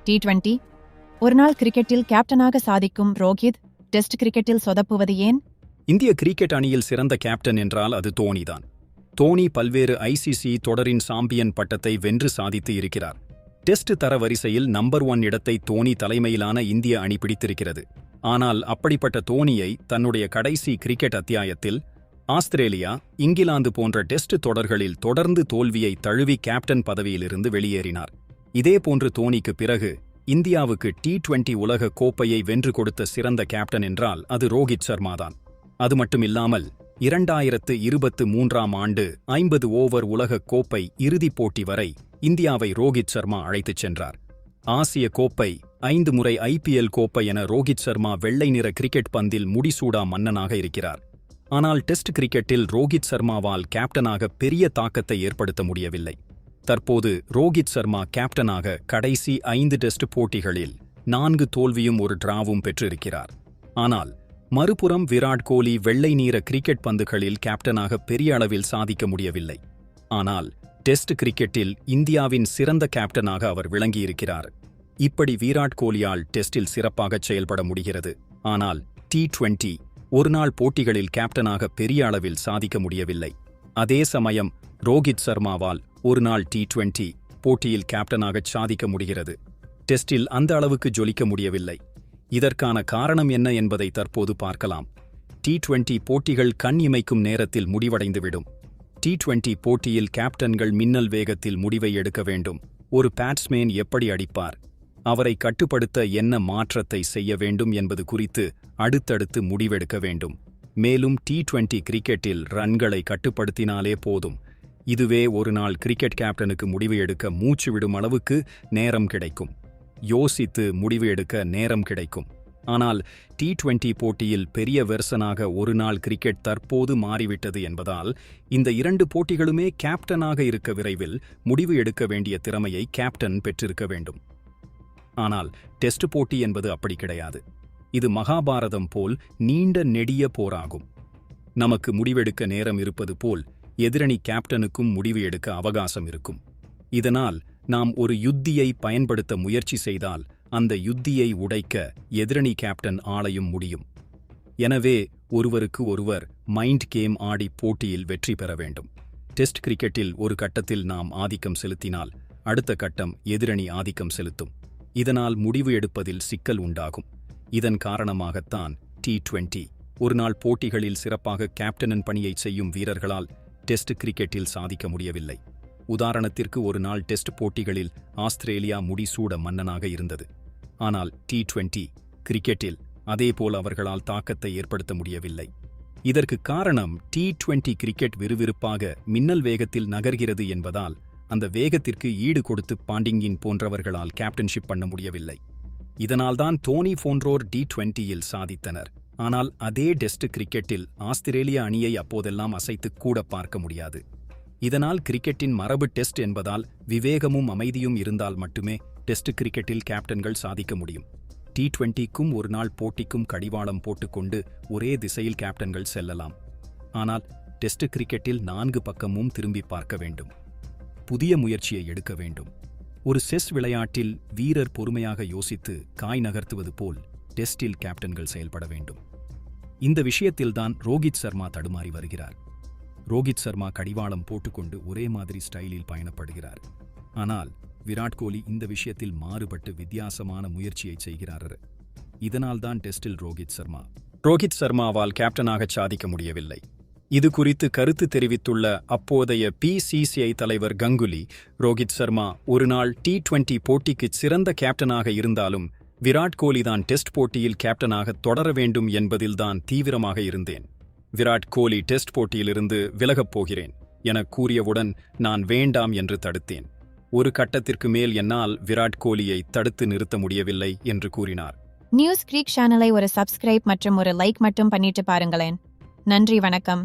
T20 ஒருநாள் கிரிக்கெட்டில் கேப்டனாக சாதிக்கும் ரோஹித் டெஸ்ட் கிரிக்கெட்டில் சொதப்புவது ஏன்? இந்திய கிரிக்கெட் அணியில் சிறந்த கேப்டன் என்றால் அது தோனிதான். தோனி பல்வேறு ICC தொடரின் சாம்பியன் பட்டத்தை வென்று சாதித்து இருக்கிறார். டெஸ்ட் தரவரிசையில் நம்பர் 1 இடத்தை தோனி தலைமையிலான இந்திய அணி பிடித்திருக்கிறது. ஆனால் அப்படிப்பட்ட தோனியை தன்னுடைய கடைசி கிரிக்கெட் அத்தியாயத்தில் ஆஸ்திரேலியா, இங்கிலாந்து போன்ற டெஸ்ட் தொடர்களில் தொடர்ந்து தோல்வியை தழுவி கேப்டன் பதவியிலிருந்து வெளியேறினார். இதேபோன்று தோனிக்கு பிறகு இந்தியாவுக்கு T20 உலக கோப்பையை வென்று கொடுத்த சிறந்த கேப்டன் என்றால் அது ரோஹித் சர்மாதான். அது மட்டுமில்லாமல் 2023ஆம் ஆண்டு 50 ஓவர் உலக கோப்பை இறுதிப் போட்டி வரை இந்தியாவை ரோஹித் சர்மா அழைத்துச் சென்றார். ஆசிய கோப்பை, 5 முறை IPL கோப்பை என ரோஹித் சர்மா வெள்ளை நிற கிரிக்கெட் பந்தில் முடிசூடா மன்னனாக இருக்கிறார். ஆனால் டெஸ்ட் கிரிக்கெட்டில் ரோஹித் சர்மாவால் கேப்டனாக பெரிய தாக்கத்தை ஏற்படுத்த முடியவில்லை. தற்போது ரோஹித் சர்மா கேப்டனாக கடைசி 5 டெஸ்ட் போட்டிகளில் 4 தோல்வியும் 1 டிராவும் பெற்றிருக்கிறார். ஆனால் மறுபுறம் விராட் கோலி வெள்ளை நீர கிரிக்கெட் பந்துகளில் கேப்டனாக பெரிய அளவில் சாதிக்க முடியவில்லை. ஆனால் டெஸ்ட் கிரிக்கெட்டில் இந்தியாவின் சிறந்த கேப்டனாக அவர் விளங்கியிருக்கிறார். இப்படி விராட் கோலியால் டெஸ்டில் சிறப்பாகச் செயல்பட முடிகிறது. ஆனால் T20 ஒருநாள் போட்டிகளில் கேப்டனாக பெரிய அளவில் சாதிக்க முடியவில்லை. அதே சமயம் ரோஹித் சர்மாவால் ஒருநாள் T20 போட்டியில் கேப்டனாகச் சாதிக்க முடிகிறது. டெஸ்டில் அந்த அளவுக்கு ஜொலிக்க முடியவில்லை. இதற்கான காரணம் என்ன என்பதை தற்போது பார்க்கலாம். T20 போட்டிகள் கண் இமைக்கும் நேரத்தில் முடிவடைந்துவிடும். T20 போட்டியில் கேப்டன்கள் மின்னல் வேகத்தில் முடிவை எடுக்க வேண்டும். ஒரு பேட்ஸ்மேன் எப்படி அடிப்பார், அவரை கட்டுப்படுத்த என்ன மாற்றத்தை செய்ய வேண்டும் என்பது குறித்து அடுத்தடுத்து முடிவெடுக்க வேண்டும். மேலும் T20 கிரிக்கெட்டில் ரன்களை கட்டுப்படுத்தினாலே போதும். இதுவே ஒரு நாள் கிரிக்கெட் கேப்டனுக்கு முடிவு எடுக்க மூச்சு விடும் அளவுக்கு நேரம் கிடைக்கும். யோசித்து முடிவு எடுக்க நேரம் கிடைக்கும். ஆனால் T20 போட்டியில் பெரிய வெர்சனாக ஒரு நாள் கிரிக்கெட் தற்போது மாறிவிட்டது என்பதால் இந்த 2 போட்டிகளுமே கேப்டனாக இருக்க விரைவில் முடிவு எடுக்க வேண்டிய திறமையை கேப்டன் பெற்றிருக்க வேண்டும். ஆனால் டெஸ்ட் போட்டி என்பது அப்படி கிடையாது. இது மகாபாரதம் போல் நீண்ட நெடிய போராகும். நமக்கு முடிவெடுக்க நேரம் இருப்பது போல் எதிரணி கேப்டனுக்கும் முடிவு எடுக்க அவகாசம் இருக்கும். இதனால் நாம் ஒரு யுத்தியை பயன்படுத்த முயற்சி செய்தால் அந்த யுத்தியை உடைக்க எதிரணி கேப்டன் ஆளையும் முடியும். எனவே ஒருவருக்கு ஒருவர் மைண்ட் கேம் ஆடி போட்டியில் வெற்றி பெற வேண்டும். டெஸ்ட் கிரிக்கெட்டில் ஒரு கட்டத்தில் நாம் ஆதிக்கம் செலுத்தினால் அடுத்த கட்டம் எதிரணி ஆதிக்கம் செலுத்தும். இதனால் முடிவு எடுப்பதில் சிக்கல் உண்டாகும். இதன் காரணமாகத்தான் T20 ஒருநாள் போட்டிகளில் சிறப்பாக கேப்டனின் பணியை செய்யும் வீரர்களால் டெஸ்ட் கிரிக்கெட்டில் சாதிக்க முடியவில்லை. உதாரணத்திற்கு ஒரு நாள் டெஸ்ட் போட்டிகளில் ஆஸ்திரேலியா முடிசூட மன்னனாக இருந்தது. ஆனால் T20 கிரிக்கெட்டில் அதேபோல் அவர்களால் தாக்கத்தை ஏற்படுத்த முடியவில்லை. இதற்கு காரணம் T20 கிரிக்கெட் விறுவிறுப்பாக மின்னல் வேகத்தில் நகர்கிறது என்பதால் அந்த வேகத்திற்கு ஈடு கொடுத்து பாண்டிங்கின் போன்றவர்களால் கேப்டன்ஷிப் பண்ண முடியவில்லை. இதனால்தான் தோனி போன்றோர் T20யில் சாதித்தனர். ஆனால் அதே டெஸ்ட் கிரிக்கெட்டில் ஆஸ்திரேலிய அணியை அப்போதெல்லாம் அசைத்து கூட பார்க்க முடியாது. இதனால் கிரிக்கெட்டின் மரபு டெஸ்ட் என்பதால் விவேகமும் அமைதியும் இருந்தால் மட்டுமே டெஸ்ட் கிரிக்கெட்டில் கேப்டன்கள் சாதிக்க முடியும். T20க்கும் ஒரு நாள் போட்டிக்கும் கடிவாளம் போட்டுக்கொண்டு ஒரே திசையில் கேப்டன்கள் செல்லலாம். ஆனால் டெஸ்ட் கிரிக்கெட்டில் 4 பக்கமும் திரும்பி பார்க்க வேண்டும். புதிய முயற்சியை எடுக்க வேண்டும். ஒரு செஸ் விளையாட்டில் வீரர் பொறுமையாக யோசித்து காய் நகர்த்துவது போல் டெஸ்டில் கேப்டன்கள் செயல்பட வேண்டும். இந்த விஷயத்தில்தான் ரோஹித் சர்மா தடுமாறி வருகிறார். ரோஹித் சர்மா கடிவாளம் போட்டுக்கொண்டு ஒரே மாதிரி ஸ்டைலில் பயணப்படுகிறார். ஆனால் விராட் கோலி இந்த விஷயத்தில் மாறுபட்டு வித்தியாசமான முயற்சியை செய்கிறார். இதனால்தான் டெஸ்டில் ரோஹித் சர்மாவால் கேப்டனாக சாதிக்க முடியவில்லை. இது குறித்து கருத்து தெரிவித்துள்ள அப்போதைய PCCI தலைவர் கங்குலி, ரோஹித் சர்மா ஒரு நாள் T20 போட்டிக்கு சிறந்த கேப்டனாக இருந்தாலும் விராட் கோலி தான் டெஸ்ட் போட்டியில் கேப்டனாக தொடர வேண்டும் என்பதில்தான் தீவிரமாக இருந்தேன். விராட் கோலி டெஸ்ட் போட்டியிலிருந்து விலகப் போகிறேன் என கூறியவுடன் நான் வேண்டாம் என்று தடுத்தேன். ஒரு கட்டத்திற்கு மேல் என்னால் விராட் கோலியை தடுத்து நிறுத்த முடியவில்லை என்று கூறினார். நியூஸ் கிரீக் சேனலை ஒரு சப்ஸ்கிரைப் மற்றும் ஒரு லைக் மட்டும் பண்ணிட்டு பாருங்களேன். நன்றி, வணக்கம்.